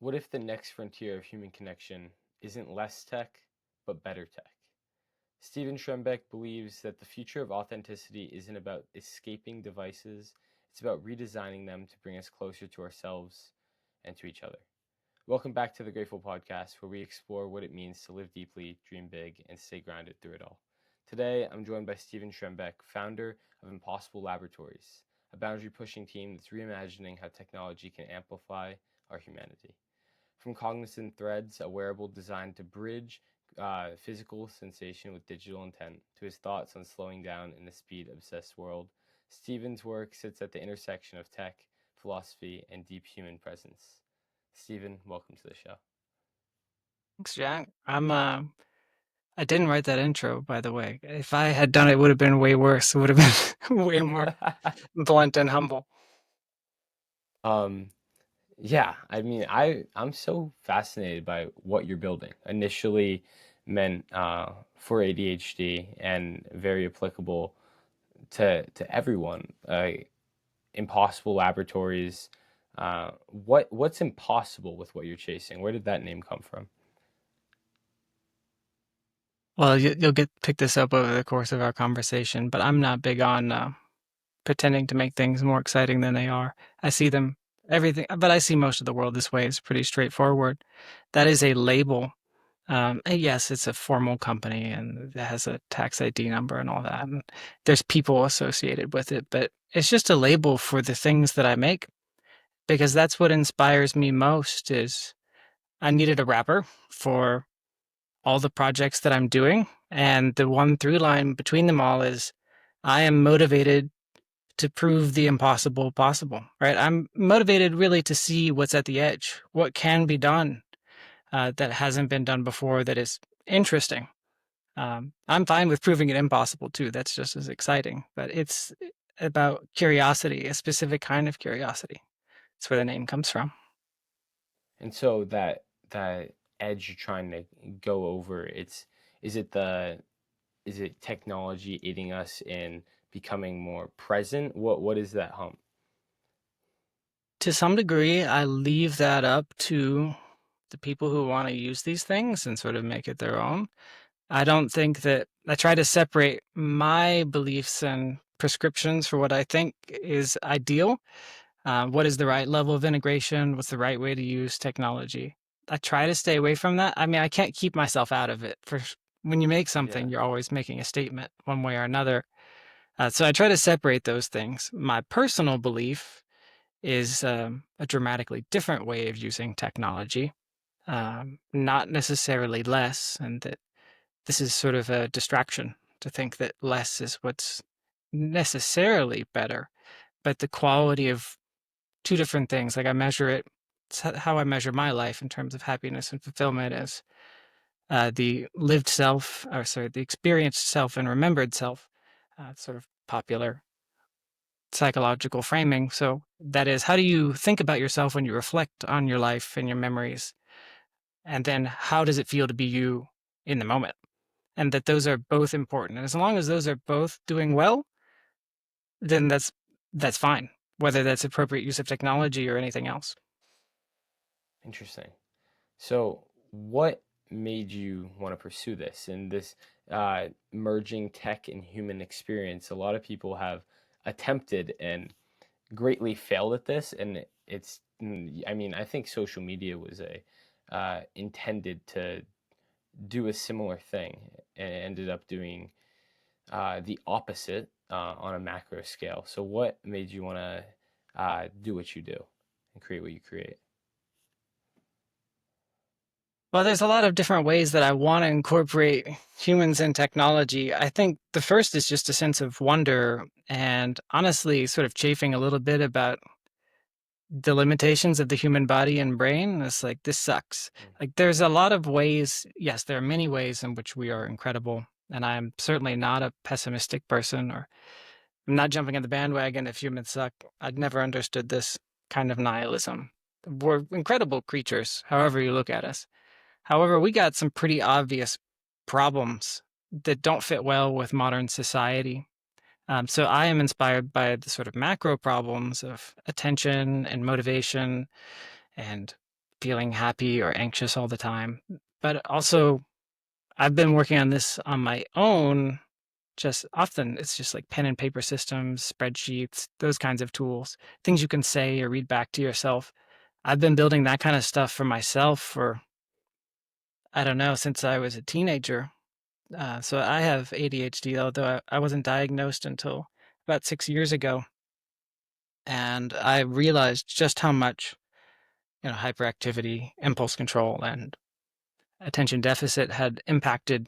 What if the next frontier of human connection isn't less tech, but better tech? Stephen Schrembeck believes that the future of authenticity isn't about escaping devices, it's about redesigning them to bring us closer to ourselves and to each other. Welcome back to the Grateful Podcast, where we explore what it means to live deeply, dream big, and stay grounded through it all. Today, I'm joined by Stephen Schrembeck, founder of Impossible Laboratories, a boundary pushing team that's reimagining how technology can amplify our humanity. From Cognizant Threads, a wearable designed to bridge physical sensation with digital intent, to his thoughts on slowing down in a speed obsessed world, Stephen's work sits at the intersection of tech, philosophy, and deep human presence. Stephen, welcome to the show. Thanks, Jack. I didn't write that intro, by the way. If I had done it, it would have been way worse. It would have been way more blunt and humble. um, yeah, I'm so fascinated by what you're building. Initially meant for ADHD and very applicable to everyone. Impossible Laboratories. What's impossible with what you're chasing? Where did that name come from? Well, you'll get pick this up over the course of our conversation, but I'm not big on pretending to make things more exciting than they are. I see them everything, but I see most of the world this way. It's pretty straightforward. That is a label. And yes, it's a formal company and it has a tax ID number and all that. And there's people associated with it, but it's just a label for the things that I make because that's what inspires me most is I needed a wrapper for all the projects that I'm doing. And the one through line between them all is I am motivated to prove the impossible possible, right? I'm motivated really to see what's at the edge, what can be done that hasn't been done before that is interesting. I'm fine with proving it impossible too. That's just as exciting, but it's about curiosity, a specific kind of curiosity. That's where the name comes from. And so that edge you're trying to go over, is it the is it technology aiding us in becoming more present? What is that hump? To some degree, I leave that up to the people who want to use these things and sort of make it their own. I don't think that I try to separate my beliefs and prescriptions for what I think is ideal. What is the right level of integration? What's the right way to use technology? I try to stay away from that. I mean, I can't keep myself out of it. When you make something, Yeah. you're always making a statement one way or another. So I try to separate those things. My personal belief is a dramatically different way of using technology, not necessarily less, and that this is sort of a distraction to think that less is what's necessarily better, but the quality of two different things. Like I measure it, it's how I measure my life in terms of happiness and fulfillment is the lived self, or sorry, the experienced self and remembered self, sort of popular psychological framing. So that is, how do you think about yourself when you reflect on your life and your memories? And then how does it feel to be you in the moment? And that those are both important. And as long as those are both doing well, then that's fine, whether that's appropriate use of technology or anything else. Interesting. So, what made you want to pursue this and this merging tech and human experience? A lot of people have attempted and greatly failed at this, and I think social media was a intended to do a similar thing and ended up doing the opposite on a macro scale. So, what made you want to do what you do and create what you create? Well, there's a lot of different ways that I want to incorporate humans in technology. I think the first is just a sense of wonder and honestly sort of chafing a little bit about the limitations of the human body and brain. It's like, this sucks. Mm. Like, there's a lot of ways. Yes, there are many ways in which we are incredible. And I'm certainly not a pessimistic person, or I'm not jumping on the bandwagon if humans suck. I'd never understood this kind of nihilism. We're incredible creatures, however you look at us. However, we got some pretty obvious problems that don't fit well with modern society. So I am inspired by the sort of macro problems of attention and motivation and feeling happy or anxious all the time. But also, I've been working on this on my own. Just often it's just like pen and paper systems, spreadsheets, those kinds of tools, things you can say or read back to yourself. I've been building that kind of stuff for myself for, I don't know, since I was a teenager. So I have ADHD, although I wasn't diagnosed until about 6 years ago. And I realized just how much, hyperactivity, impulse control, and attention deficit had impacted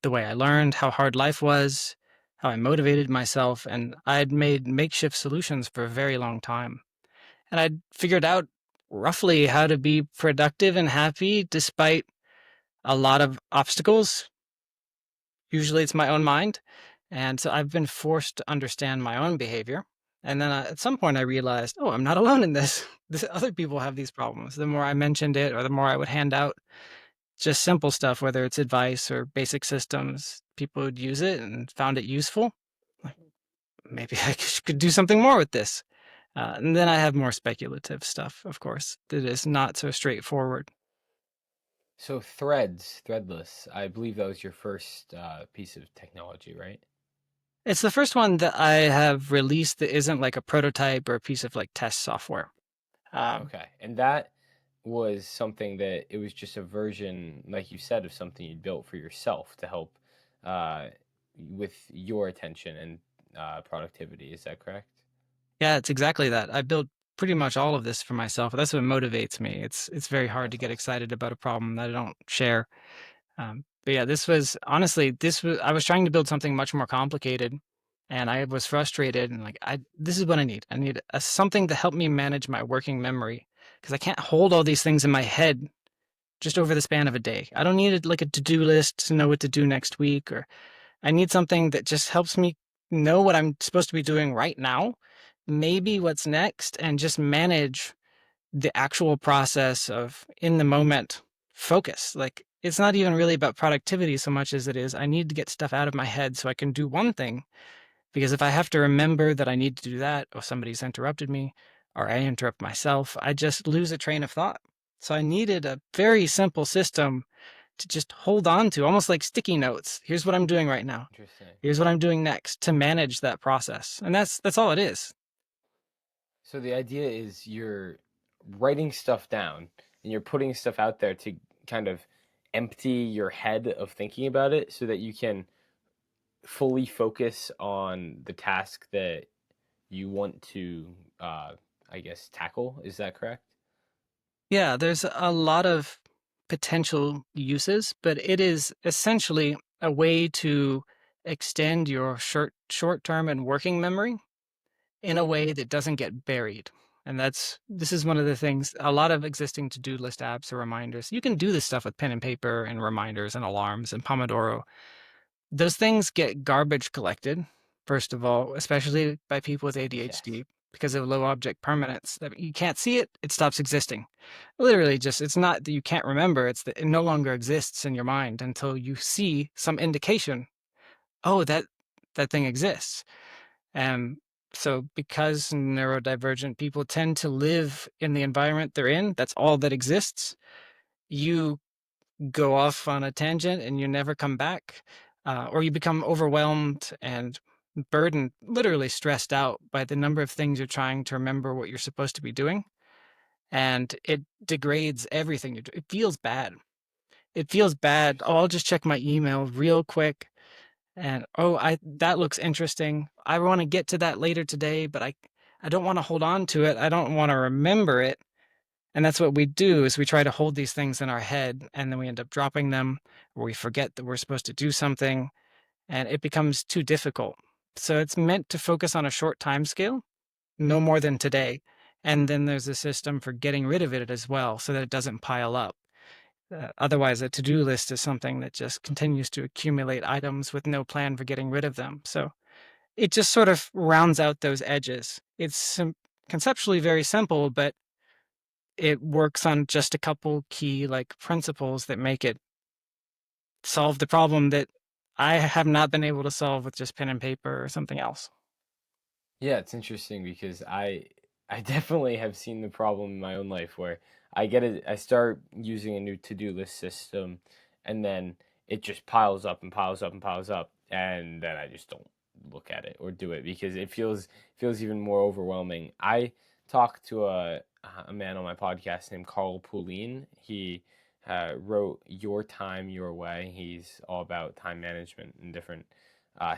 the way I learned, how hard life was, how I motivated myself, and I'd made makeshift solutions for a very long time. And I'd figured out roughly how to be productive and happy despite a lot of obstacles. Usually it's my own mind. And so I've been forced to understand my own behavior. And then at some point I realized, oh, I'm not alone in this. Other people have these problems. The more I mentioned it, or the more I would hand out just simple stuff, whether it's advice or basic systems, people would use it and found it useful. Like, maybe I could do something more with this. And then I have more speculative stuff, of course, that is not so straightforward. So Threads, Threadless, I believe that was your first piece of technology, right? It's the first one that I have released that isn't like a prototype or a piece of like test software. Um, Okay. And that was something that it was just a version, like you said, of something you built for yourself to help uh, with your attention and productivity. Is that correct? yeah, it's exactly that. I built pretty much all of this for myself. That's what motivates me. It's very hard to That's get awesome. excited about a problem that I don't share. But yeah, this was honestly, this was, I was trying to build something much more complicated, and I was frustrated and like, this is what I need. I need something to help me manage my working memory because I can't hold all these things in my head just over the span of a day. I don't need like a to-do list to know what to do next week, or I need something that just helps me know what I'm supposed to be doing right now, maybe what's next, and just manage the actual process of in the moment focus. Like it's not even really about productivity so much as it is I need to get stuff out of my head so I can do one thing. Because if I have to remember that I need to do that, or somebody's interrupted me, or I interrupt myself, I just lose a train of thought. So I needed a very simple system to just hold on to, almost like sticky notes. Here's what I'm doing right now. Interesting. Here's what I'm doing next to manage that process. And that's all it is. So the idea is you're writing stuff down and you're putting stuff out there to kind of empty your head of thinking about it so that you can fully focus on the task that you want to, uh, I guess, tackle. Is that correct? Yeah, there's a lot of potential uses, but it is essentially a way to extend your short-term and working memory in a way that doesn't get buried. And this is one of the things, a lot of existing to-do list apps or reminders. You can do this stuff with pen and paper and reminders and alarms and Pomodoro. Those things get garbage collected, first of all, especially by people with Yes. ADHD because of low object permanence. That you can't see it, it stops existing. Literally, just it's not that you can't remember, it's that it no longer exists in your mind until you see some indication, oh, that thing exists. And so because neurodivergent people tend to live in the environment they're in, that's all that exists. You go off on a tangent and you never come back, or you become overwhelmed and burdened, literally stressed out by the number of things you're trying to remember what you're supposed to be doing. And it degrades everything you do. It feels bad. It feels bad. Oh, I'll just check my email real quick. And oh, I that looks interesting. I want to get to that later today, but I don't want to hold on to it. I don't want to remember it. And that's what we do is we try to hold these things in our head and then we end up dropping them or we forget that we're supposed to do something and it becomes too difficult. So it's meant to focus on a short time scale, no more than today. And then there's a system for getting rid of it as well so that it doesn't pile up. Otherwise, a to-do list is something that just continues to accumulate items with no plan for getting rid of them. So it just sort of rounds out those edges. It's conceptually very simple, but it works on just a couple key like principles that make it solve the problem that I have not been able to solve with just pen and paper or something else. Yeah, it's interesting because I definitely have seen the problem in my own life where I get it. I start using a new to-do list system, and then it just piles up and piles up and piles up, and then I just don't look at it or do it because it feels even more overwhelming. I talked to a man on my podcast named Carl Poulin. He wrote Your Time Your Way. He's all about time management and different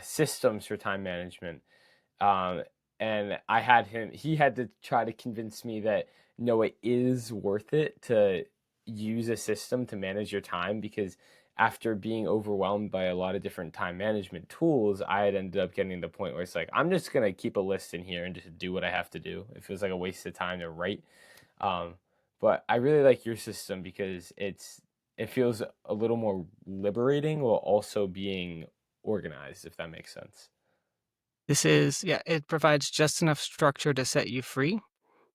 systems for time management. Um, and I had him, he had to try to convince me that no, it is worth it to use a system to manage your time because after being overwhelmed by a lot of different time management tools, I had ended up getting to the point where it's like, I'm just going to keep a list in here and just do what I have to do. It feels like a waste of time to write. Um, but I really like your system because it feels a little more liberating while also being organized, if that makes sense. This is, yeah, it provides just enough structure to set you free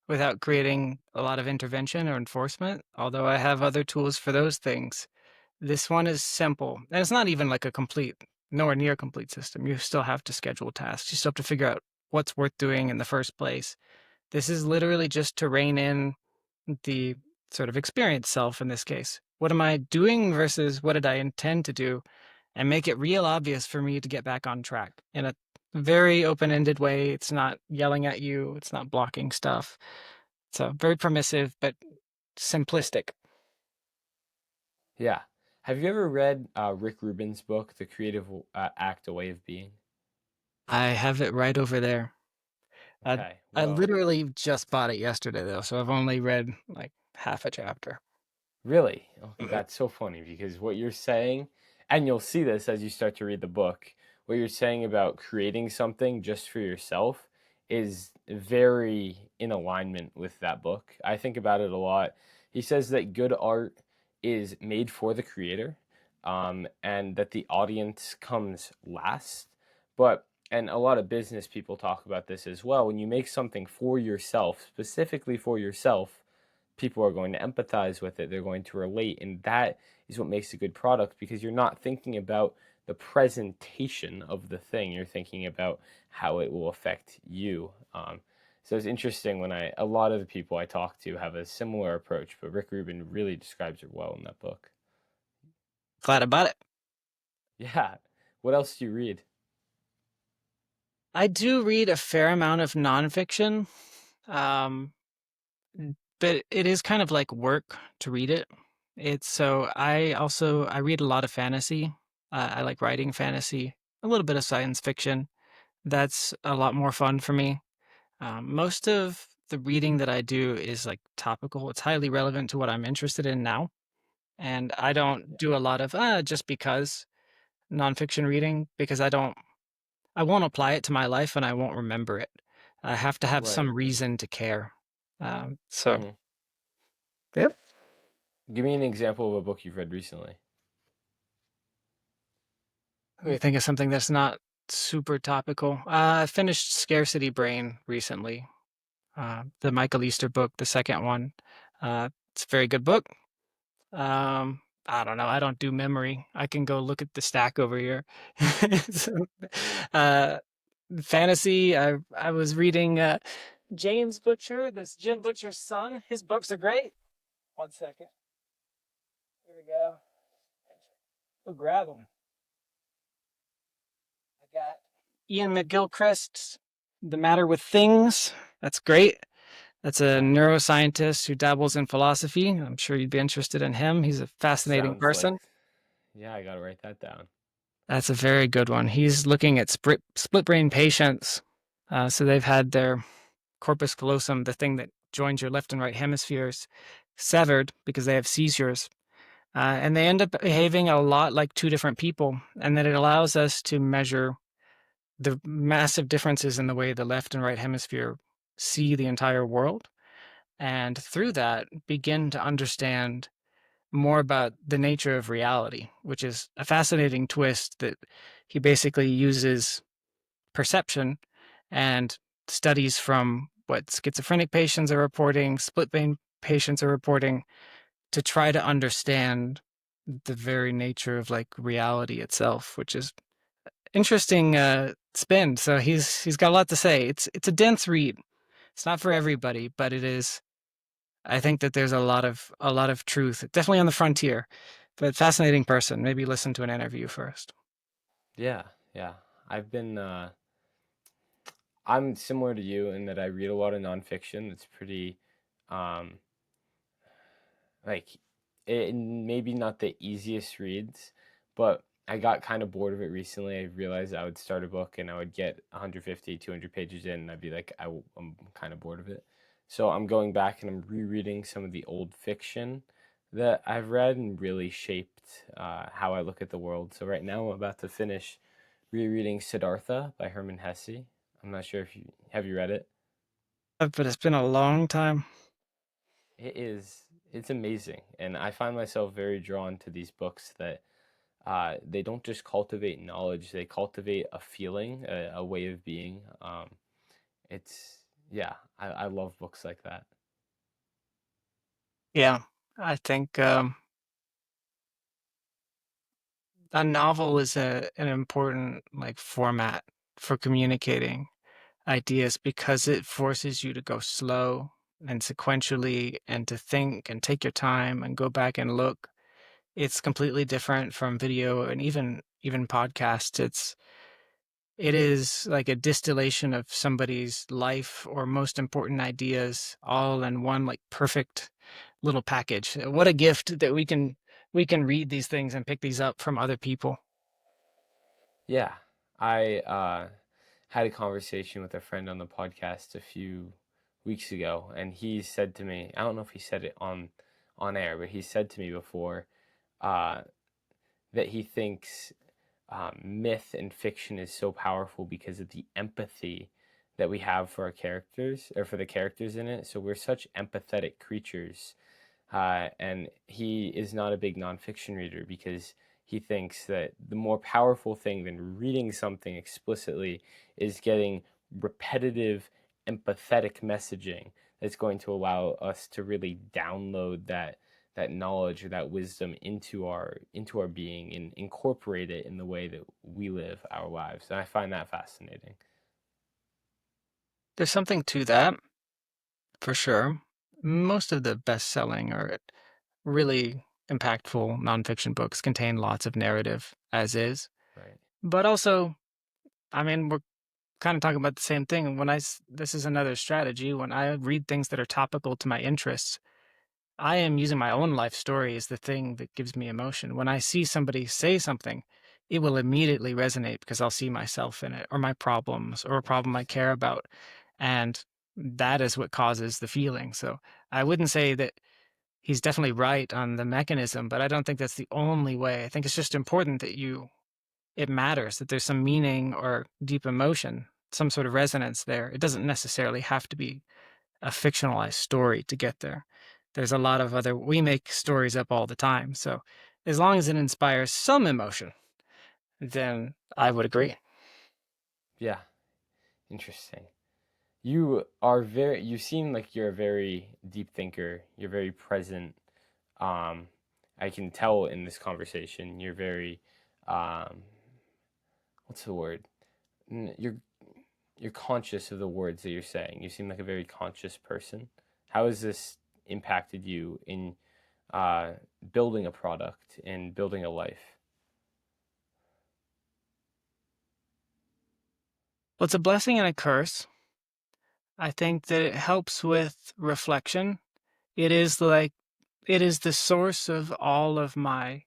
without creating a lot of intervention or enforcement, although I have other tools for those things. This one is simple, and it's not even like a complete, nowhere near complete system. You still have to schedule tasks. You still have to figure out what's worth doing in the first place. This is literally just to rein in the sort of experienced self in this case. What am I doing versus what did I intend to do? And make it real obvious for me to get back on track in a very open-ended way. It's not yelling at you. It's not blocking stuff. So very permissive, but simplistic. Yeah. Have you ever read Rick Rubin's book, The Creative Act: A Way of Being? I have it right over there. I Okay. I Well, literally just bought it yesterday though, so I've only read like half a chapter. really? Oh, Mhm. that's so funny because what you're saying, and you'll see this as you start to read the book, what you're saying about creating something just for yourself is very in alignment with that book. I think about it a lot. He says that good art is made for the creator, and that the audience comes last. But, and a lot of business people talk about this as well. When you make something for yourself, specifically for yourself, people are going to empathize with it, they're going to relate, and that is what makes a good product because you're not thinking about the presentation of the thing, you're thinking about how it will affect you. So it's interesting when a lot of the people I talk to have a similar approach, but Rick Rubin really describes it well in that book. Glad I bought it. Yeah. What else do you read? I do read a fair amount of nonfiction, um, but it is kind of like work to read it. It's so I read a lot of fantasy. I like writing fantasy, a little bit of science fiction. That's a lot more fun for me. Most of the reading that I do is like topical. It's highly relevant to what I'm interested in now. And I don't do a lot of just because nonfiction reading because I won't apply it to my life and I won't remember it. I have to have Right. some reason to care. So, Hmm. yep. Give me an example of a book you've read recently. Let me think of something that's not super topical. I finished Scarcity Brain recently, the Michael Easter book, the second one. It's a very good book. I don't know. I don't do memory. I can go look at the stack over here. So, uh, fantasy. I was reading James Butcher, this Jim Butcher's son. His books are great. One second. Here we go. We'll grab them. I got Ian McGilchrist's The Matter with Things. That's great. That's a Okay. neuroscientist who dabbles in philosophy. I'm sure you'd be interested in him. He's a fascinating Sounds like, person. yeah, I gotta write that down. That's a very good one. He's looking at split brain patients. So they've had their corpus callosum, the thing that joins your left and right hemispheres, severed because they have seizures. And they end up behaving a lot like two different people. And then it allows us to measure the massive differences in the way the left and right hemisphere see the entire world. And through that, begin to understand more about the nature of reality, which is a fascinating twist that he basically uses perception and studies from what schizophrenic patients are reporting, split brain patients are reporting to try to understand the very nature of like reality itself, which is interesting spin. So he's got a lot to say. It's a dense read. It's not for everybody, but it is I think that there's a lot of truth, definitely on the frontier, but fascinating person. Maybe listen to an interview first. Yeah, yeah. I've been I'm similar to you in that I read a lot of nonfiction. It's pretty um like it maybe not the easiest reads, but I got kind of bored of it recently. I realized I would start a book and I would get 150, 200 pages in, and I'd be like, I'm kind of bored of it. So I'm going back and I'm rereading some of the old fiction that I've read and really shaped how I look at the world. So right now I'm about to finish rereading Siddhartha by Hermann Hesse. I'm not sure if you have you read it. But it's been a long time. It's amazing, and I find myself very drawn to these books that they don't just cultivate knowledge; they cultivate a feeling, a way of being. It's yeah, I love books like that. Yeah, I think a novel is an important like format for communicating ideas because it forces you to go slow and sequentially and to think and take your time and go back and look. It's completely different from video and even podcasts. It is like a distillation of somebody's life or most important ideas all in one like perfect little package. What a gift that we can read these things and pick these up from other people. Yeah, I had a conversation with a friend on the podcast a few weeks ago, and he said to me, I don't know if he said it on air, but he said to me before uh, that he thinks myth and fiction is so powerful because of the empathy that we have for our characters or for the characters in it. So we're such empathetic creatures. And he is not a big nonfiction reader because he thinks that the more powerful thing than reading something explicitly is getting repetitive, empathetic messaging that's going to allow us to really download that knowledge or that wisdom into our being and incorporate it in the way that we live our lives. And I find that fascinating. There's something to that for sure. Most of the best-selling or really impactful nonfiction books contain lots of narrative as is, Right. but also, I mean, we're kind of talking about the same thing. This is another strategy. When I read things that are topical to my interests, I am using my own life story as the thing that gives me emotion. When I see somebody say something, it will immediately resonate because I'll see myself in it or my problems or a problem I Interesting. care about. And that is what causes the feeling. So I wouldn't say that he's definitely right on the mechanism, but I don't think that's the only way. I think it's just important that it matters that there's some meaning or deep emotion, some sort of resonance there. It doesn't necessarily have to be a fictionalized story to get there. There's a lot of we make stories up all the time. So as long as it inspires some emotion, then I would agree. Yeah, interesting. You seem like you're a very deep thinker. You're very present. Um, I can tell in this conversation you're very, um, what's the word? You're conscious of the words that you're saying. You seem like a very conscious person. How has this impacted you in uh, building a product and building a life? Well, it's a blessing and a curse. I think that it helps with reflection. It is the source of all of my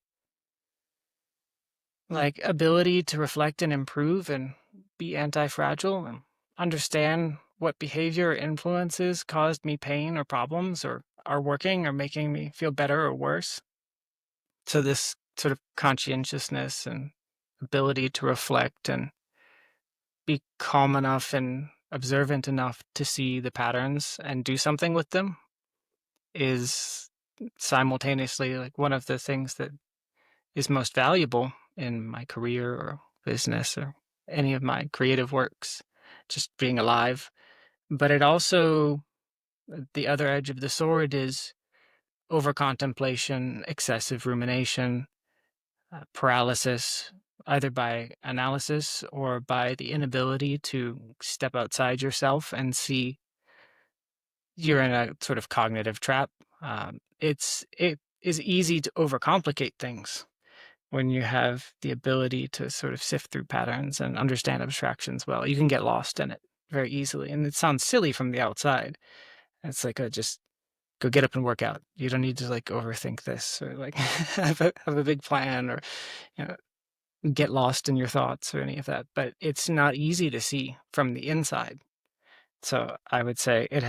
ability to reflect and improve and be anti-fragile and understand what behavior or influences caused me pain or problems or are working or making me feel better or worse. So this sort of conscientiousness and ability to reflect and be calm enough and observant enough to see the patterns and do something with them is simultaneously like one of the things that is most valuable in my career or business or any of my creative works, just being alive. But it also, the other edge of the sword is over contemplation, excessive rumination, paralysis, either by analysis or by the inability to step outside yourself and see you're in a sort of cognitive trap. It is easy to overcomplicate things when you have the ability to sort of sift through patterns and understand abstractions well. You can get lost in it very easily, and it sounds silly from the outside. It's like just go get up and work out. You don't need to like overthink this or like have a big plan or you know get lost in your thoughts or any of that. But it's not easy to see from the inside. So I would say it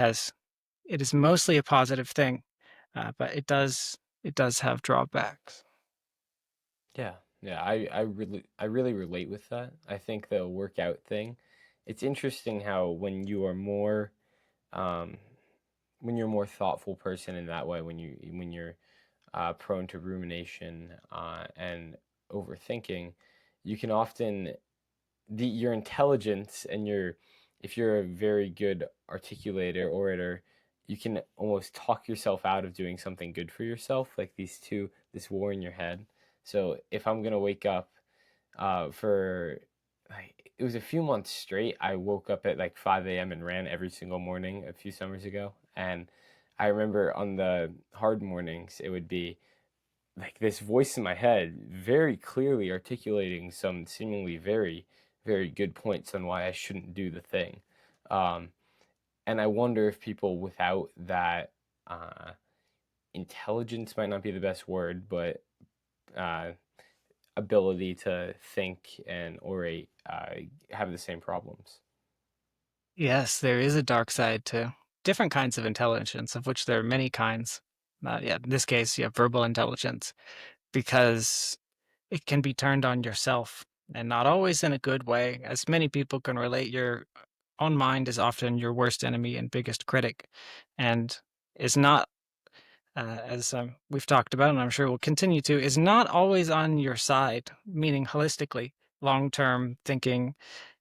is mostly a positive thing, but it does have drawbacks. Yeah, yeah, I really relate with that. I think the workout thing, it's interesting how um, when you're a more thoughtful person in that way, when you're prone to rumination and overthinking, you can often your intelligence and your if you're a very good articulator orator, you can almost talk yourself out of doing something good for yourself, like this war in your head. So if I'm gonna wake up for like it was a few months straight, I woke up at like 5 a.m. and ran every single morning a few summers ago. And I remember on the hard mornings, it would be like this voice in my head very clearly articulating some seemingly very good points on why I shouldn't do the thing. Um, and I wonder if people without that intelligence might not be the best word, but uh, ability to think and orate have the same problems. Yes, there is a dark side to different kinds of intelligence, of which there are many kinds. Yeah, in this case, you have verbal intelligence because it can be turned on yourself and not always in a good way. As many people can relate, your own mind is often your worst enemy and biggest critic and is not, as we've talked about, and I'm sure we'll continue to, is not always on your side, meaning holistically, long term thinking,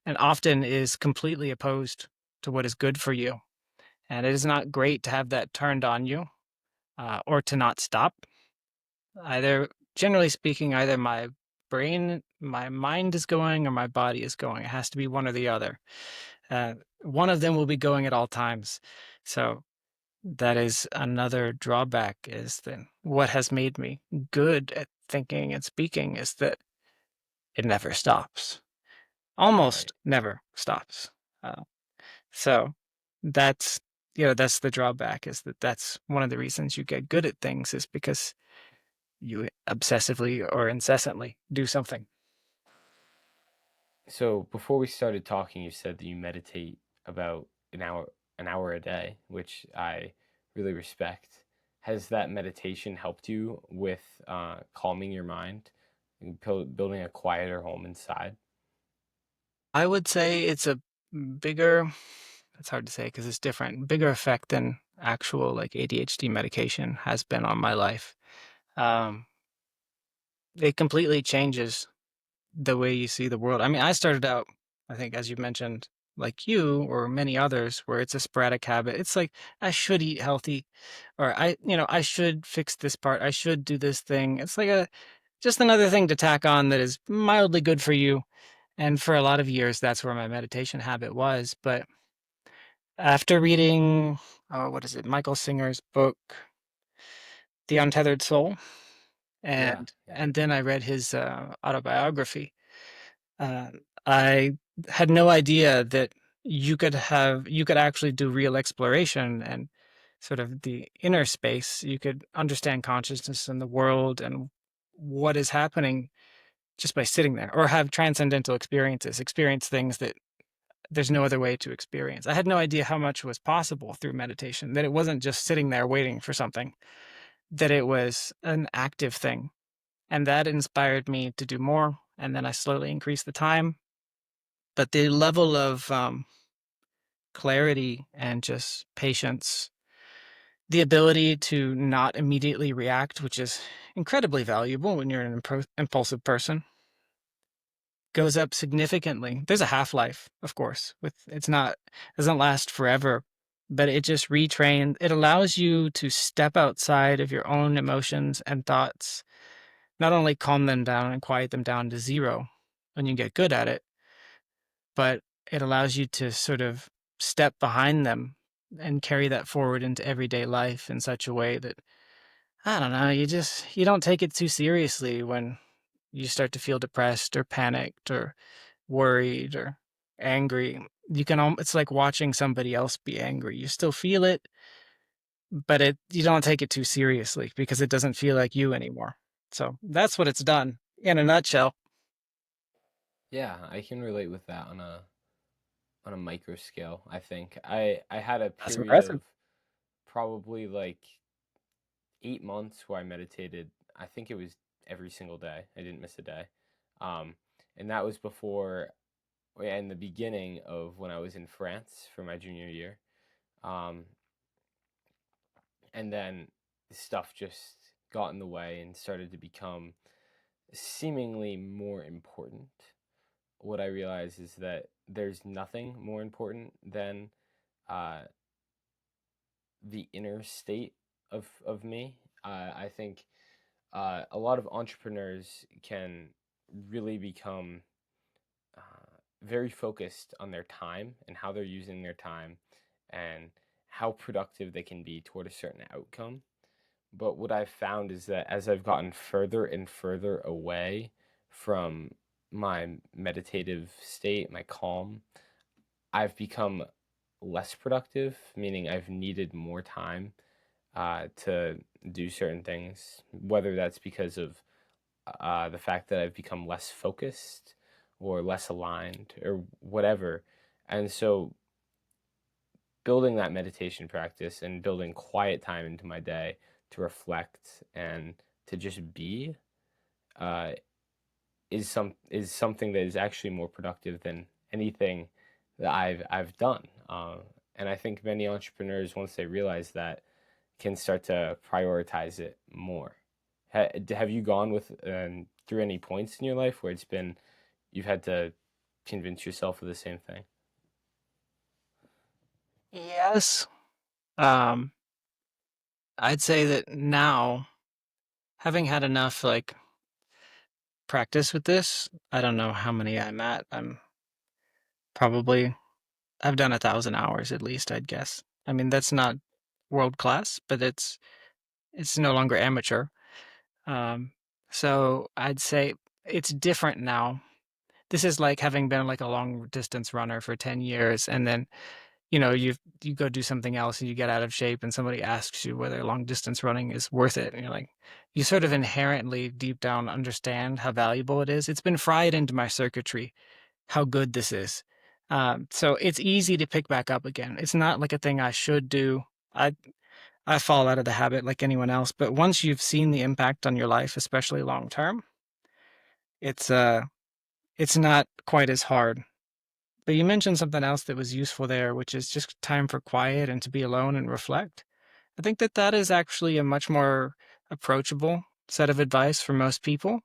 and often is completely opposed to what is good for you. And it is not great to have that turned on you or to not stop. Either, generally speaking, either my mind is going or my body is going. It has to be one or the other. One of them will be going at all times. So that is another drawback is that what has made me good at thinking and speaking is that it never stops. Right. Almost never stops. Uh, so that's that's the drawback is that that's one of the reasons you get good at things is because you obsessively or incessantly do something. So before we started talking, you said that you meditate about an hour a day, which I really respect. Has that meditation helped you with calming your mind, and building a quieter home inside? I would say it's a bigger, it's hard to say because it's different, bigger effect than actual like ADHD medication has been on my life. Um, it completely changes the way you see the world. I mean, I started out, I think, as you mentioned, like you or many others, where it's a sporadic habit. It's like, I should eat healthy, or I should fix this part. I should do this thing. It's like just another thing to tack on that is mildly good for you. And for a lot of years, that's where my meditation habit was. But after reading, oh, what is it, Michael Singer's book, The Untethered Soul, Yeah, yeah. and then I read his autobiography. Uh, I had no idea that you could actually do real exploration and sort of the inner space. You could understand consciousness and the world and what is happening just by sitting there, or have transcendental experiences, experience things that there's no other way to experience. I had no idea how much was possible through meditation, that it wasn't just sitting there waiting for something, that it was an active thing. And that inspired me to do more. And then I slowly increased the time. But the level of clarity and just patience, the ability to not immediately react, which is incredibly valuable when you're an impulsive person, goes up significantly. There's a half-life, of course, with it's not doesn't last forever, but it just retrains. It allows you to step outside of your own emotions and thoughts, not only calm them down and quiet them down to zero when you get good at it, but it allows you to sort of step behind them and carry that forward into everyday life in such a way that, I don't know, you don't take it too seriously when you start to feel depressed or panicked or worried or angry. It's like watching somebody else be angry. You still feel it, but you don't take it too seriously because it doesn't feel like you anymore. So that's what it's done in a nutshell. Yeah, I can relate with that on a micro scale. I think I had a That's period impressive. of probably like 8 months where I meditated. I think it was every single day. I didn't miss a day, um, and that was before in the beginning of when I was in France for my junior year, um, and then stuff just got in the way and started to become seemingly more important. What I realize is that there's nothing more important than uh, the inner state of me. I think a lot of entrepreneurs can really become very focused on their time and how they're using their time and how productive they can be toward a certain outcome. But what I've found is that as I've gotten further and further away from my meditative state, my calm, I've become less productive, meaning I've needed more time to do certain things, whether that's because of the fact that I've become less focused or less aligned or whatever. And so, building that meditation practice and building quiet time into my day to reflect and to just be uh, is something that is actually more productive than anything that I've done. And I think many entrepreneurs, once they realize that, can start to prioritize it more. Have you gone with through any points in your life where it's been you've had to convince yourself of the same thing? Yes. Um, I'd say that now, having had enough like practice with this, I don't know how many I'm at. Probably I've done 1,000 hours at least, I'd guess. I mean, that's not world class, but it's no longer amateur. Um, so I'd say it's different now. This is like having been like a long distance runner for 10 years and then, you go do something else and you get out of shape and somebody asks you whether long distance running is worth it. And you're like, you sort of inherently deep down understand how valuable it is. It's been fried into my circuitry how good this is. So it's easy to pick back up again. It's not like a thing I should do. I I fall out of the habit like anyone else, but once you've seen the impact on your life, especially long term, it's uh it's not quite as hard. But you mentioned something else that was useful there, which is just time for quiet and to be alone and reflect. I think that that is actually a much more approachable set of advice for most people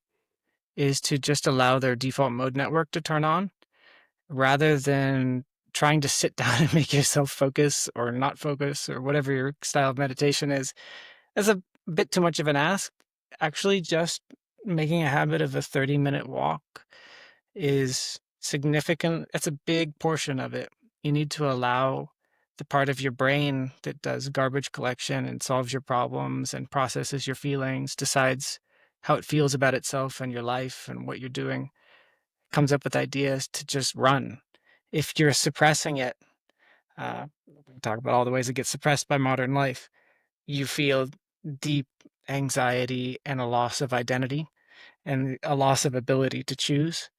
is to just allow their default mode network to turn on rather than trying to sit down and make yourself focus or not focus or whatever your style of meditation is. That's a bit too much of an ask. Actually, just making a habit of a 30-minute walk is significant. That's a big portion of it. You need to allow the part of your brain that does garbage collection and solves your problems and processes your feelings, decides how it feels about itself and your life and what you're doing, comes up with ideas to just run. If you're suppressing it, we talk about all the ways it gets suppressed by modern life. You feel deep anxiety and a loss of identity and a loss of ability to choose.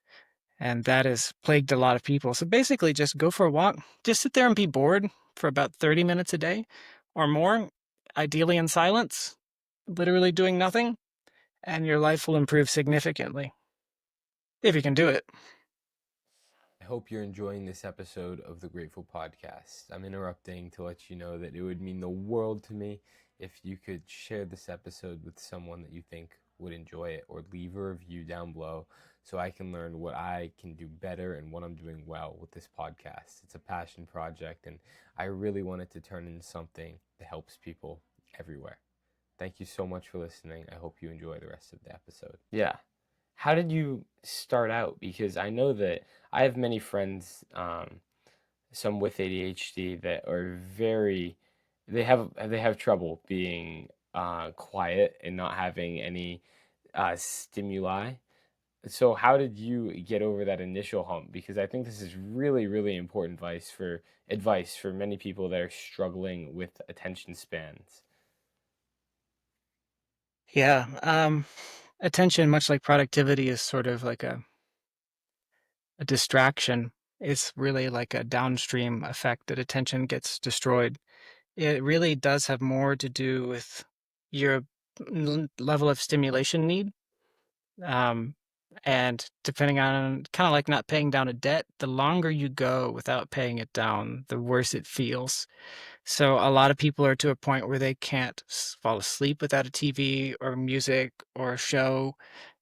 And that has plagued a lot of people. So basically, just go for a walk. Just sit there and be bored for about 30 minutes a day or more, ideally in silence, literally doing nothing, and your life will improve significantly if you can do it. I hope you're enjoying this episode of the Grateful Podcast. I'm interrupting to let you know that it would mean the world to me if you could share this episode with someone that you think would enjoy it or leave a review down below so I can learn what I can do better and what I'm doing well with this podcast. It's a passion project and I really want it to turn into something that helps people everywhere. Thank you so much for listening. I hope you enjoy the rest of the episode. Yeah. How did you start out? Because I know that I have many friends, some with ADHD that are they have trouble being quiet and not having any stimuli. So how did you get over that initial hump? Because I think this is really, really important advice for many people that are struggling with attention spans. Yeah. Attention, much like productivity, is sort of like a distraction. It's really like a downstream effect that attention gets destroyed. It really does have more to do with your level of stimulation need. Um, and depending on kind of like not paying down a debt, the longer you go without paying it down, the worse it feels. So a lot of people are to a point where they can't fall asleep without a TV or music or a show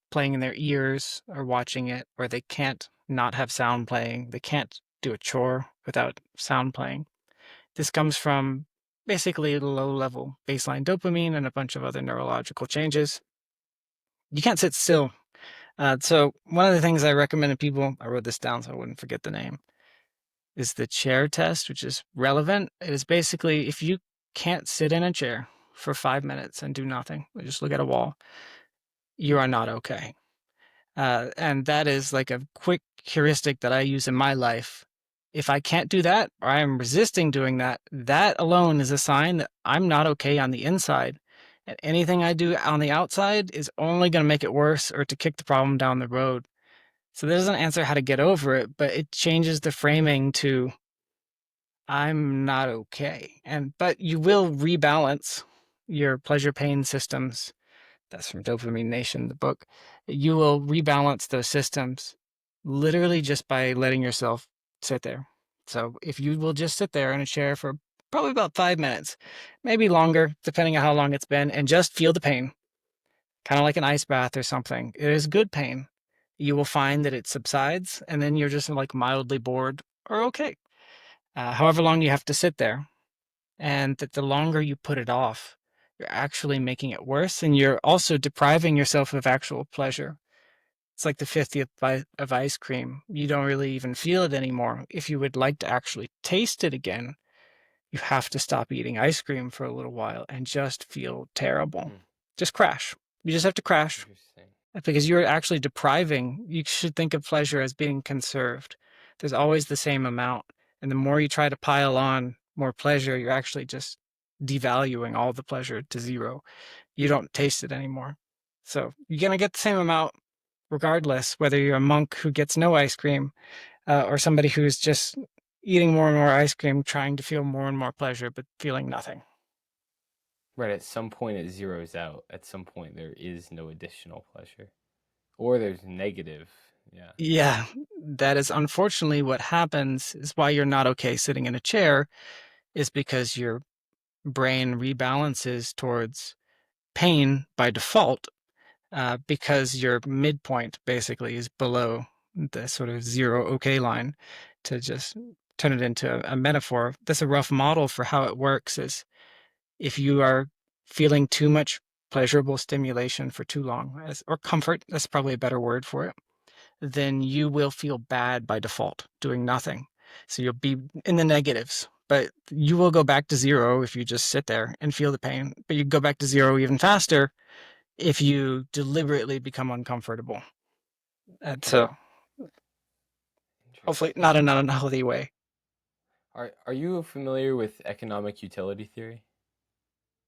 playing in their ears or watching it, or they can't not have sound playing. They can't do a chore without sound playing. This comes from basically low level baseline dopamine and a bunch of other neurological changes. You can't sit still. So one of the things I recommend to people, I wrote this down so I wouldn't forget the name, is the chair test, which is relevant. It is basically if you can't sit in a chair for 5 minutes and do nothing, just look at a wall, you are not okay. And that is like a quick heuristic that I use in my life. If I can't do that, or I am resisting doing that, that alone is a sign that I'm not okay on the inside. And anything I do on the outside is only going to make it worse or to kick the problem down the road. So that doesn't answer how to get over it, but it changes the framing to I'm not okay. But you will rebalance your pleasure pain systems. That's from Dopamine Nation, the book. You will rebalance those systems literally just by letting yourself sit there. So if you will just sit there in a chair for probably about 5 minutes, maybe longer, depending on how long it's been, and just feel the pain, kind of like an ice bath or something. It is good pain. You will find that it subsides, and then you're just like mildly bored or okay. However long you have to sit there, and that the longer you put it off, you're actually making it worse, and you're also depriving yourself of actual pleasure. It's like the 50th bite of ice cream. You don't really even feel it anymore. If you would like to actually taste it again, you have to stop eating ice cream for a little while and just feel terrible. Hmm, Just crash. You just have to crash interesting. because you're actually depriving. You should think of pleasure as being conserved. There's always the same amount. And the more you try to pile on more pleasure, you're actually just devaluing all the pleasure to zero. You don't taste it anymore. So you're going to get the same amount regardless, whether you're a monk who gets no ice cream or somebody who's just eating more and more ice cream, trying to feel more and more pleasure, but feeling nothing. Right, at some point it zeroes out. At some point there is no additional pleasure. Or there's negative. Yeah. Yeah, that is unfortunately what happens, is why you're not okay sitting in a chair, is because your brain rebalances towards pain by default, because your midpoint basically is below the sort of zero okay line. To just turn it into a metaphor, that's a rough model for how it works. Is if you are feeling too much pleasurable stimulation for too long, or comfort, that's probably a better word for it, then you will feel bad by default doing nothing. So you'll be in the negatives, but you will go back to zero if you just sit there and feel the pain. But you go back to zero even faster if you deliberately become uncomfortable. And Hmm, so hopefully not in an unhealthy way. are you familiar with economic utility theory?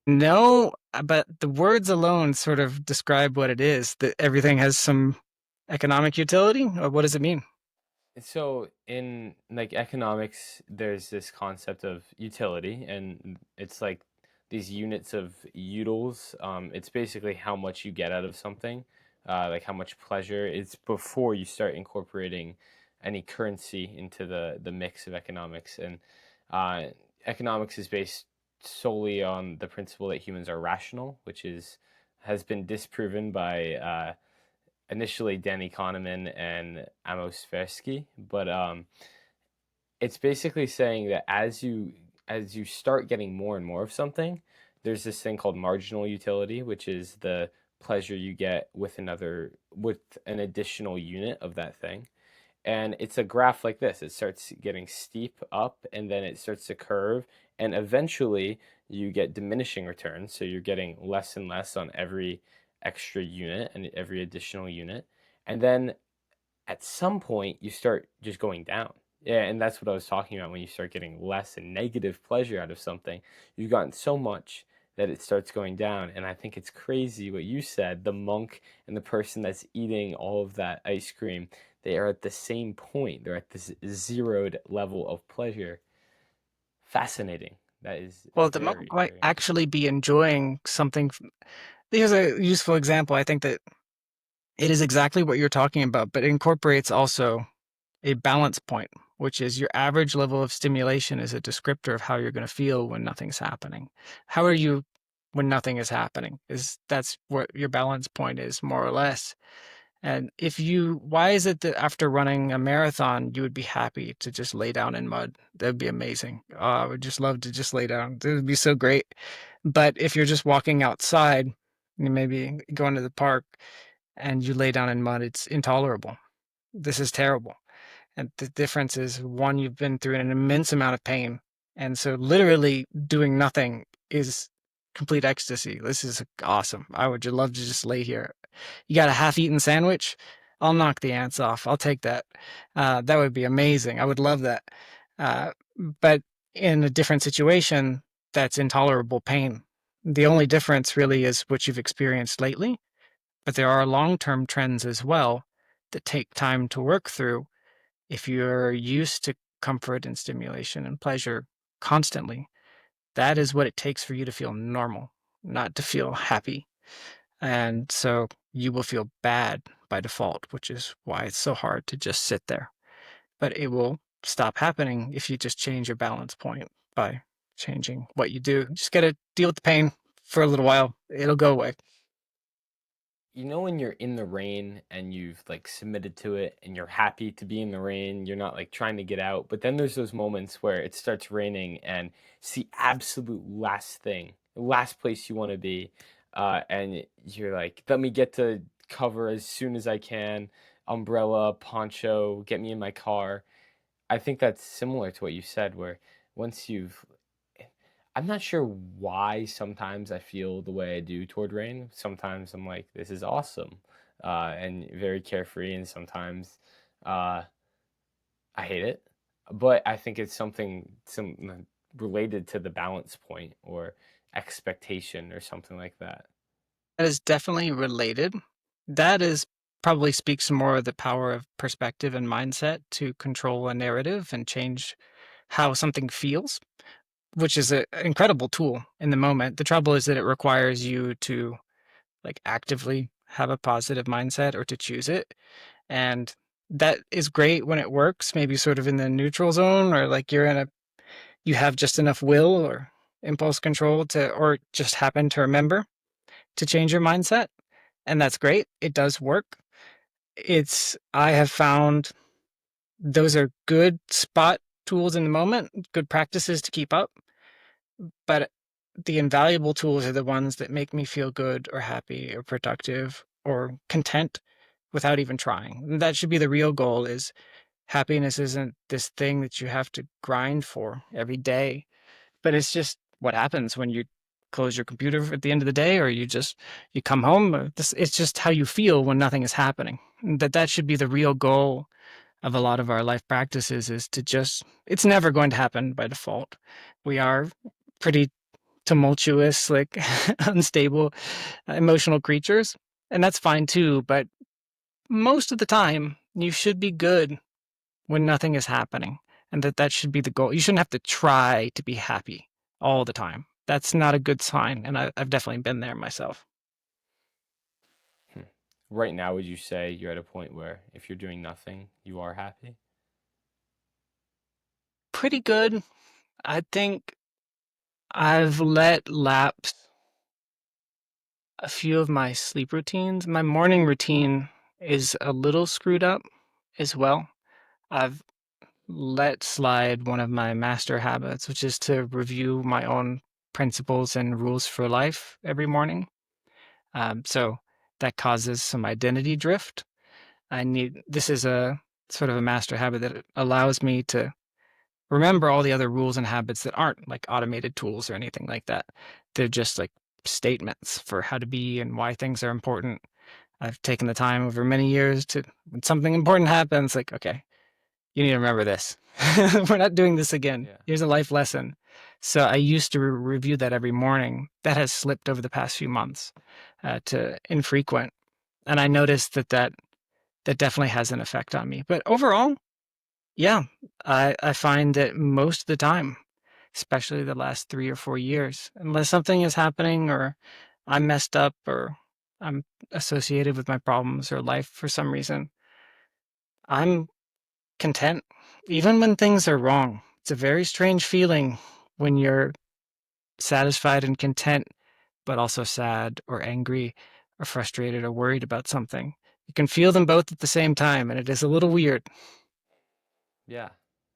No, but the words alone sort of describe what it is, that everything has some economic utility. Or what does it mean? So in like economics, there's this concept of utility, and it's like these units of utils. It's basically how much you get out of something, like how much pleasure. It's before you start incorporating any currency into the mix of economics, and uh, economics is based solely on the principle that humans are rational, which is has been disproven by initially Danny Kahneman and Amos Tversky, but it's basically saying that as you start getting more and more of something, there's this thing called marginal utility, which is the pleasure you get with an additional unit of that thing. And it's a graph like this. It starts getting steep up and then it starts to curve, and eventually you get diminishing returns. So you're getting less and less on every extra unit and every additional unit. And then at some point you start just going down. Yeah, and that's what I was talking about when you start getting less and negative pleasure out of something. You've gotten so much that it starts going down. And I think it's crazy what you said. The monk and the person that's eating all of that ice cream, they are at the same point. They're at this zeroed level of pleasure. Fascinating. That is Well, the monk very, might very interesting. actually be enjoying something. Here's a useful example. I think that it is exactly what you're talking about, but it incorporates also a balance point, which is your average level of stimulation is a descriptor of how you're going to feel when nothing's happening. How are you when nothing is happening? That's what your balance point is, more or less. And why is it that after running a marathon, you would be happy to just lay down in mud? That'd be amazing. Oh, I would just love to just lay down. It would be so great. But if you're just walking outside, you maybe going to the park and you lay down in mud, it's intolerable. This is terrible. And the difference is one, you've been through an immense amount of pain. And so literally doing nothing is complete ecstasy. This is awesome. I would love to just lay here. You got a half-eaten sandwich? I'll knock the ants off. I'll take that. That would be amazing. I would love that. Uh, but in a different situation, that's intolerable pain. The only difference really is what you've experienced lately, but there are long-term trends as well that take time to work through if you're used to comfort and stimulation and pleasure constantly. That is what it takes for you to feel normal, not to feel happy. And so you will feel bad by default, which is why it's so hard to just sit there. But it will stop happening if you just change your balance point by changing what you do. You just got to deal with the pain for a little while. It'll go away. You know when you're in the rain and you've like submitted to it and you're happy to be in the rain, you're not like trying to get out, but then there's those moments where it starts raining and it's the absolute last thing, last place you want to be, and you're like, let me get to cover as soon as I can, umbrella, poncho, get me in my car. I think that's similar to what you said, where once you've I'm not sure why sometimes I feel the way I do toward rain. Sometimes I'm like, this is awesome, and very carefree, and sometimes uh, I hate it. But I think it's some related to the balance point or expectation or something like that. That is definitely related. That is probably speaks more of the power of perspective and mindset to control a narrative and change how something feels, which is an incredible tool in the moment. The trouble is that it requires you to like actively have a positive mindset or to choose it. And that is great when it works, maybe sort of in the neutral zone, or like you have just enough will or impulse control to, or just happen to remember to change your mindset. And that's great. It does work. I have found those are good spot tools in the moment, good practices to keep up. But the invaluable tools are the ones that make me feel good or happy or productive or content without even trying. And that should be the real goal is happiness isn't this thing that you have to grind for every day, but it's just what happens when you close your computer at the end of the day or you come home. It's just how you feel when nothing is happening. That should be the real goal of a lot of our life practices is to just it's never going to happen by default. We are pretty tumultuous, like unstable, emotional creatures. And that's fine too. But most of the time, you should be good when nothing is happening. And that should be the goal. You shouldn't have to try to be happy all the time. That's not a good sign. And I've definitely been there myself. Hmm. Right now, would you say you're at a point where if you're doing nothing, you are happy? Pretty good. I think I've let lapse a few of my sleep routines. My morning routine is a little screwed up as well. I've let slide one of my master habits, which is to review my own principles and rules for life every morning. So that causes some identity drift. This is sort of a master habit that allows me to remember all the other rules and habits that aren't like automated tools or anything like that. They're just like statements for how to be and why things are important. I've taken the time over many years to, when something important happens, like, okay, you need to remember this. We're not doing this again. Yeah. Here's a life lesson. So I used to review that every morning. That has slipped over the past few months to infrequent. And I noticed that definitely has an effect on me. But overall, yeah, I find that most of the time, especially the last 3 or 4 years, unless something is happening or I'm messed up or I'm associated with my problems or life for some reason, I'm content, even when things are wrong. It's a very strange feeling when you're satisfied and content, but also sad or angry or frustrated or worried about something. You can feel them both at the same time, and it is a little weird. Yeah.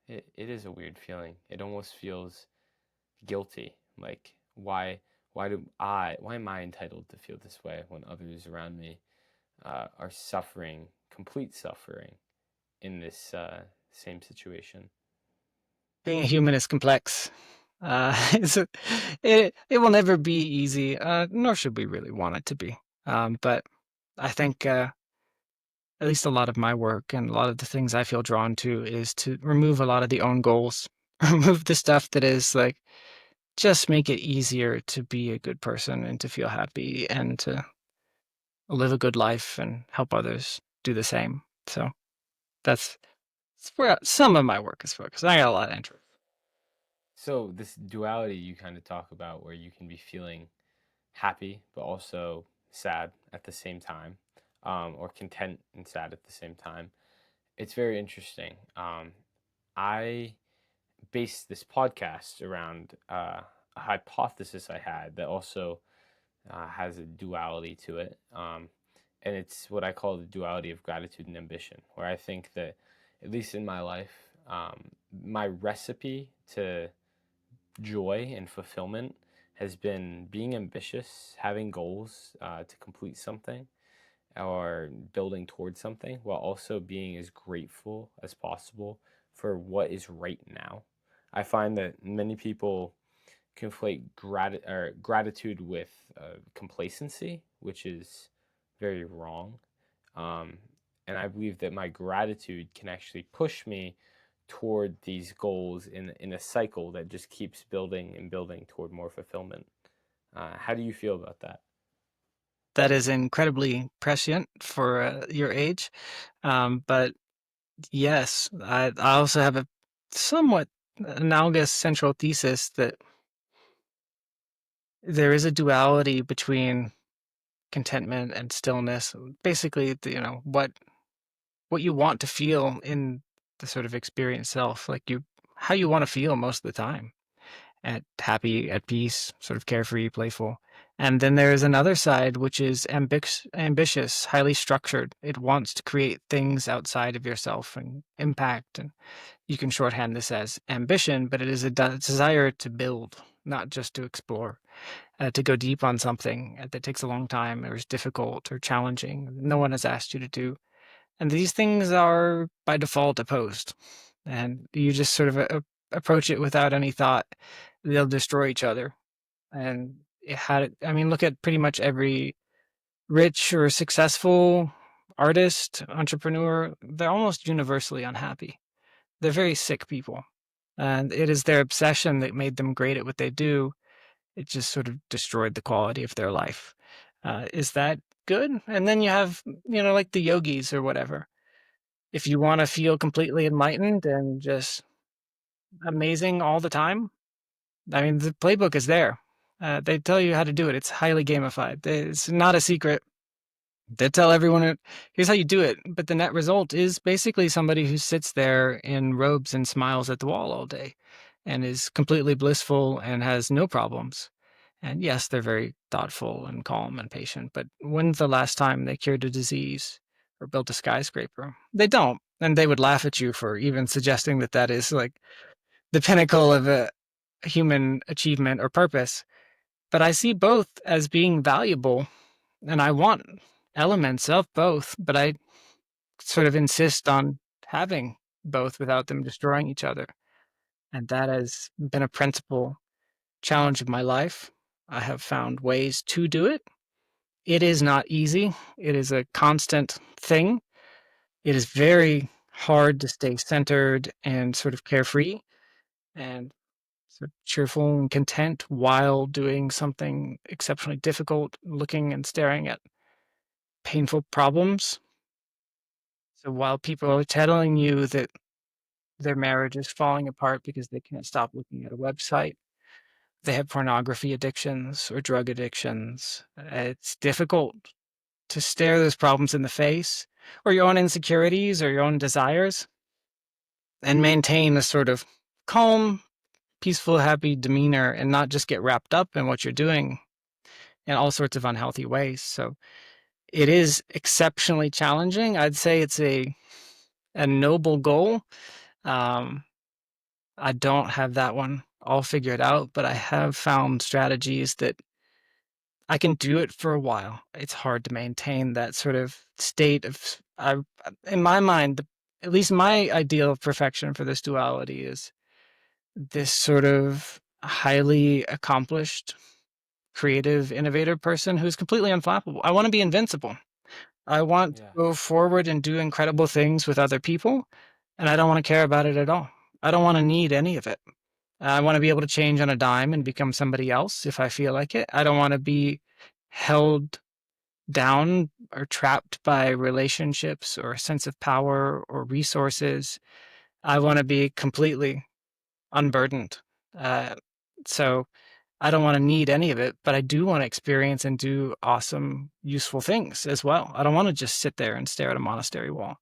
It is a weird feeling. It almost feels guilty. Like, why am I entitled to feel this way when others around me are suffering, complete suffering in this same situation? Being a human is complex. It's it will never be easy, nor should we really want it to be. But I think at least a lot of my work and a lot of the things I feel drawn to is to remove a lot of the own goals, remove the stuff that is like just make it easier to be a good person and to feel happy and to live a good life and help others do the same. So that's where some of my work is focused. I got a lot of interest. So this duality you kind of talk about, where you can be feeling happy but also sad at the same time, or content and sad at the same time. It's very interesting. I based this podcast around a hypothesis I had that also has a duality to it. And it's what I call the duality of gratitude and ambition, where I think that, at least in my life, my recipe to joy and fulfillment has been being ambitious, having goals to complete something or building towards something, while also being as grateful as possible for what is right now. I find that many people conflate gratitude with complacency, which is very wrong. Um, and I believe that my gratitude can actually push me toward these goals in a cycle that just keeps building and building toward more fulfillment. How do you feel about that? That is incredibly prescient for your age. But yes, I also have a somewhat analogous central thesis that there is a duality between contentment and stillness. Basically, what you want to feel in the sort of experience self, like how you want to feel most of the time. At happy, at peace, sort of carefree, playful. And then there's another side, which is ambitious, highly structured. It wants to create things outside of yourself and impact. And you can shorthand this as ambition, but it is a desire to build, not just to explore, to go deep on something that takes a long time or is difficult or challenging. No one has asked you to do. And these things are by default opposed. And you just sort of approach it without any thought. They'll destroy each other. And I mean, look at pretty much every rich or successful artist, entrepreneur, they're almost universally unhappy. They're very sick people. And it is their obsession that made them great at what they do. It just sort of destroyed the quality of their life. Is that good? And then you have, like the yogis or whatever. If you want to feel completely enlightened and just amazing all the time, I mean, the playbook is there. They tell you how to do it. It's highly gamified. It's not a secret. They tell everyone, here's how you do it. But the net result is basically somebody who sits there in robes and smiles at the wall all day and is completely blissful and has no problems. And yes, they're very thoughtful and calm and patient. But when's the last time they cured a disease or built a skyscraper? They don't. And they would laugh at you for even suggesting that that is like the pinnacle of a human achievement or purpose. But I see both as being valuable, and I want elements of both, but I sort of insist on having both without them destroying each other. And that has been a principal challenge of my life. I have found ways to do it. It is not easy. It is a constant thing. It is very hard to stay centered and sort of carefree and sort of cheerful and content while doing something exceptionally difficult, looking and staring at painful problems. So while people are telling you that their marriage is falling apart because they can't stop looking at a website, they have pornography addictions or drug addictions, it's difficult to stare those problems in the face, or your own insecurities or your own desires, and maintain a sort of calm, peaceful, happy demeanor and not just get wrapped up in what you're doing in all sorts of unhealthy ways. So it is exceptionally challenging. I'd say it's a noble goal. Um, I don't have that one all figured out, but I have found strategies that I can do it for a while. It's hard to maintain that sort of state of, in my mind, at least my ideal of perfection for this duality is this sort of highly accomplished, creative, innovative person who's completely unflappable. I want to be invincible. I want to Yeah. go forward and do incredible things with other people, and I don't want to care about it at all. I don't want to need any of it. I want to be able to change on a dime and become somebody else if I feel like it. I don't want to be held down or trapped by relationships or a sense of power or resources. I want to be completely unburdened. Uh, so I don't want to need any of it, but I do want to experience and do awesome, useful things as well. I don't want to just sit there and stare at a monastery wall.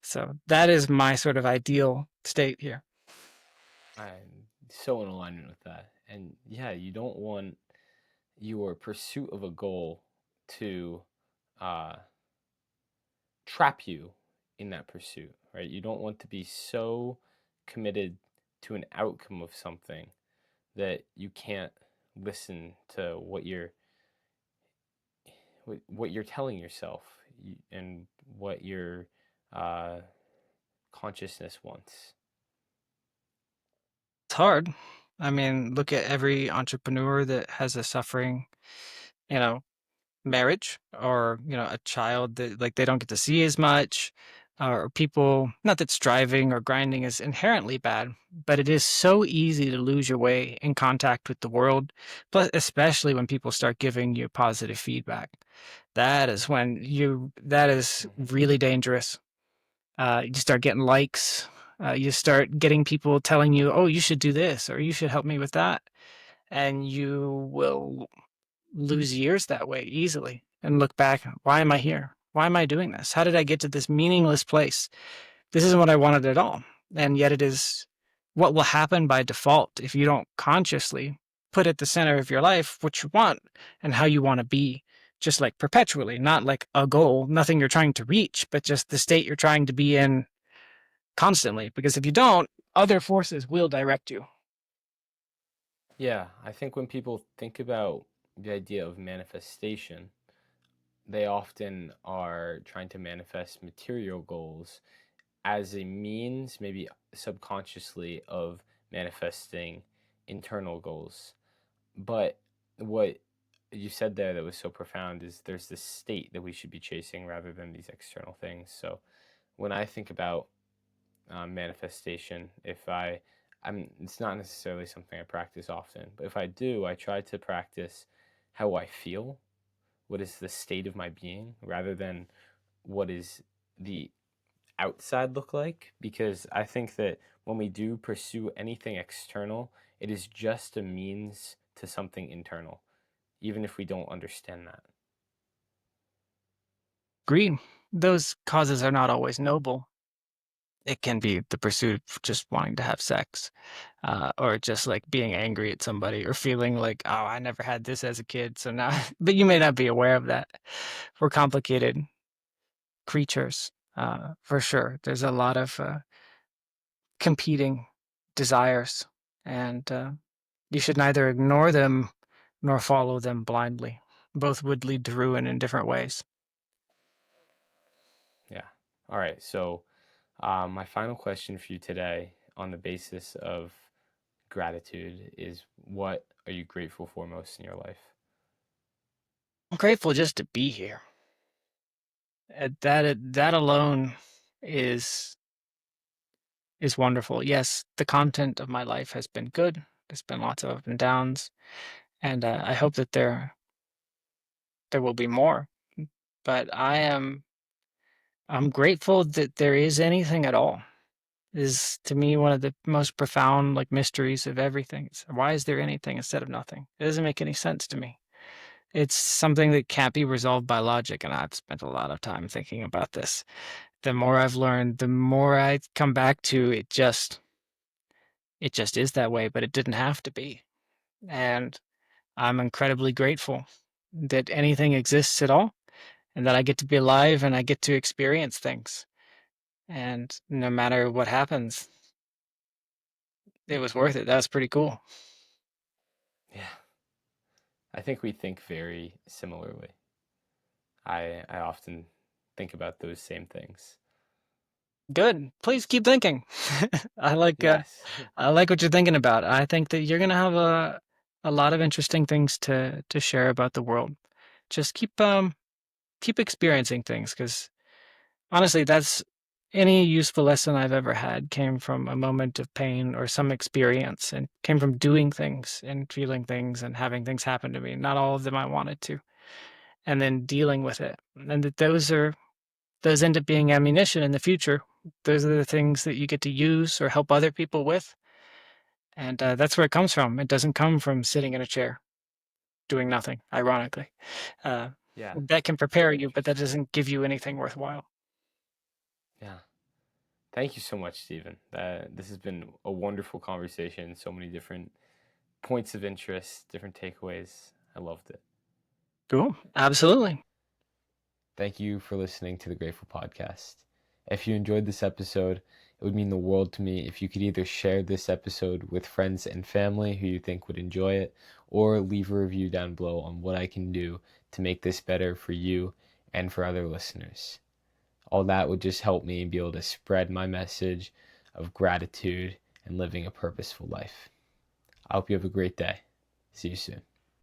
So that is my sort of ideal state here. I'm so in alignment with that. And yeah, you don't want your pursuit of a goal to uh, trap you in that pursuit, right? You don't want to be so committed to an outcome of something that you can't listen to what you're telling yourself and what your uh, consciousness wants. It's hard. I mean, look at every entrepreneur that has a suffering, you know, marriage or, a child that like they don't get to see as much, or people, not that striving or grinding is inherently bad, but it is so easy to lose your way in contact with the world, but especially when people start giving you positive feedback. That is Mm-hmm. really dangerous. You start getting likes. You start getting people telling you, "Oh, you should do this," or "You should help me with that," and you will lose years that way easily and look back. Why am I here? Why am I doing this? How did I get to this meaningless place? This isn't what I wanted at all, and yet it is what will happen by default if you don't consciously put at the center of your life what you want and how you want to be, just like perpetually, not like a goal, nothing you're trying to reach, but just the state you're trying to be in constantly, because if you don't, other forces will direct you. Yeah, I think when people think about the idea of manifestation, they often are trying to manifest material goals as a means, maybe subconsciously, of manifesting internal goals. But what you said there that was so profound is there's this state that we should be chasing rather than these external things. So when I think about manifestation, it's not necessarily something I practice often, but if I do, I try to practice how I feel, what is the state of my being, rather than what is the outside look like, because I think that when we do pursue anything external, it is just a means to something internal, even if we don't understand that. Agree. Those causes are not always noble. It can be the pursuit of just wanting to have sex, or just like being angry at somebody or feeling like, oh, I never had this as a kid. So now, but you may not be aware of that. We're complicated creatures, for sure. There's a lot of competing desires, and you should neither ignore them nor follow them blindly. Both would lead to ruin in different ways. Yeah. All right. So My final question for you today, on the basis of gratitude, is what are you grateful for most in your life? I'm grateful just to be here. That alone is is wonderful. Yes, the content of my life has been good. There's been lots of up and downs, and I hope that there will be more. But I'm grateful that there is anything at all. Is to me one of the most profound like mysteries of everything. It's, why is there anything instead of nothing? It doesn't make any sense to me. It's something that can't be resolved by logic, and I've spent a lot of time thinking about this. The more I've learned, the more I come back to it just is that way, but it didn't have to be. And I'm incredibly grateful that anything exists at all and that I get to be alive and I get to experience things. And no matter what happens, it was worth it. That was pretty cool. Yeah, I think we think very similarly. I often think about those same things. Good. Please keep thinking. I like uh, Yes. I like what you're thinking about. I think that you're gonna have a lot of interesting things to share about the world. Just keep experiencing things because honestly, that's any useful lesson I've ever had came from a moment of pain or some experience and came from doing things and feeling things and having things happen to me. Not all of them I wanted to, and then dealing with it. And that those end up being ammunition in the future. Those are the things that you get to use or help other people with. And that's where it comes from. It doesn't come from sitting in a chair doing nothing, ironically. Uh, Yeah, that can it's prepare very you, but that interesting. doesn't give you anything worthwhile. Yeah. Thank you so much, Stephen. This has been a wonderful conversation. So many different points of interest, different takeaways. I loved it. Cool. Absolutely. Thank you for listening to the Grateful Podcast. If you enjoyed this episode, it would mean the world to me if you could either share this episode with friends and family who you think would enjoy it, or leave a review down below on what I can do to make this better for you and for other listeners. All that would just help me be able to spread my message of gratitude and living a purposeful life. I hope you have a great day. See you soon.